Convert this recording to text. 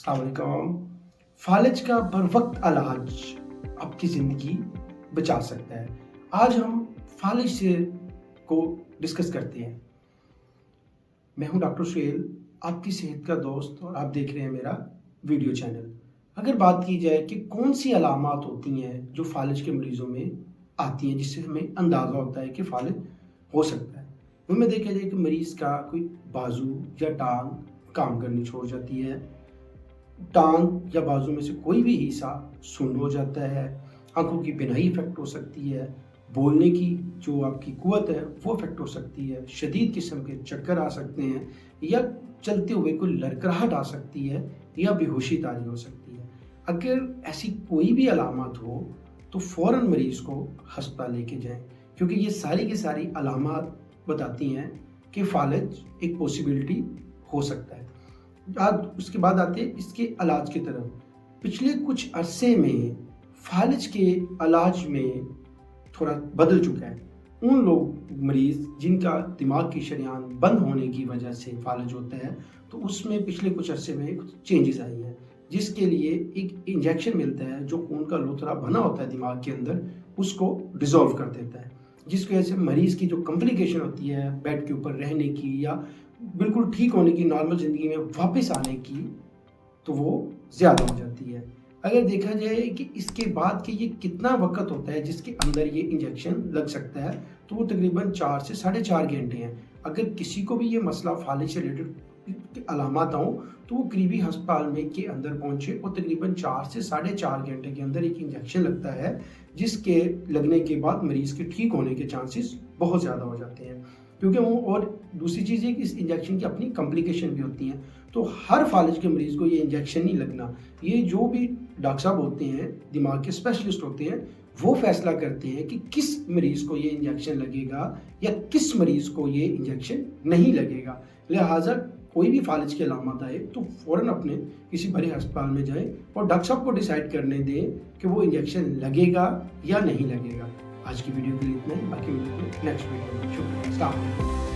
अस्सलाम वालेकुम। फालिज का बर वक्त इलाज आपकी ज़िंदगी बचा सकता है। आज हम फालिज से को डिस्कस करते हैं। मैं हूं डॉक्टर सुहेल, आपकी सेहत का दोस्त, और आप देख रहे हैं मेरा वीडियो चैनल। अगर बात की जाए कि कौन सी अलामात होती हैं जो फालिज के मरीज़ों में आती हैं जिससे हमें अंदाज़ा होता है कि फालिज हो सकता है, उनमें देखा जाए कि मरीज़ का कोई बाजू या टांग काम करनी छोड़ जाती है, टांग या बाजू में से कोई भी हिस्सा सुन्न हो जाता है, आंखों की बिनाई इफेक्ट हो सकती है, बोलने की जो आपकी कुव्वत है वो इफेक्ट हो सकती है, शदीद किस्म के चक्कर आ सकते हैं, या चलते हुए कोई लड़खड़ाहट आ सकती है, या बेहोशी तारी हो सकती है। अगर ऐसी कोई भी अलामत हो तो फ़ौरन मरीज़ को हस्पताल लेके जाएं, क्योंकि ये सारी की सारी अलामत बताती हैं कि फालिज एक पॉसिबिलिटी हो सकता है। आज उसके बाद आते हैं इसके इलाज की तरफ। पिछले कुछ अरसे में फालिज के इलाज में थोड़ा बदल चुका है। उन लोग मरीज़ जिनका दिमाग की शरेआन बंद होने की वजह से फालिज होता है, तो उसमें पिछले कुछ अरसे में कुछ चेंजेस आई हैं, जिसके लिए एक इंजेक्शन मिलता है जो खून का लोथड़ा बना होता है दिमाग के अंदर, उसको डिसॉल्व कर देता है, जिसकी वजह से मरीज़ की जो कॉम्प्लिकेशन होती है बेड के ऊपर रहने की या बिल्कुल ठीक होने की, नॉर्मल ज़िंदगी में वापस आने की, तो वो ज़्यादा हो जाती है। अगर देखा जाए कि इसके बाद कि ये कितना वक़्त होता है जिसके अंदर ये इंजेक्शन लग सकता है, तो वो तकरीबन 4 से साढ़े 4 घंटे हैं। अगर किसी को भी ये मसला फालिज से रिलेटेड अलामत हों, तो वो करीबी अस्पताल में के अंदर पहुँचे और तकरीबन 4 से साढ़े 4 घंटे के अंदर एक इंजेक्शन लगता है, जिसके लगने के बाद मरीज़ के ठीक होने के चांसेस बहुत ज़्यादा हो जाते हैं। क्योंकि वो, और दूसरी चीज़ है कि इस इंजेक्शन की अपनी कॉम्प्लिकेशन भी होती हैं, तो हर फालिज के मरीज़ को ये इंजेक्शन नहीं लगना। ये जो भी डॉक्टर साहब होते हैं, दिमाग के स्पेशलिस्ट होते हैं, वो फैसला करते हैं कि किस मरीज़ को ये इंजेक्शन लगेगा या किस मरीज़ को ये इंजेक्शन नहीं लगेगा। लिहाजा कोई भी फालिज की अलामत आए तो फ़ौरन अपने किसी बड़े अस्पताल में जाएं और डॉक्टर साहब को डिसाइड करने दें कि वो इंजेक्शन लगेगा या नहीं लगेगा। आज की वीडियो के लिए इतना ही, बाकी वीडियो नेक्स्ट वीडियो में। शुक्रिया।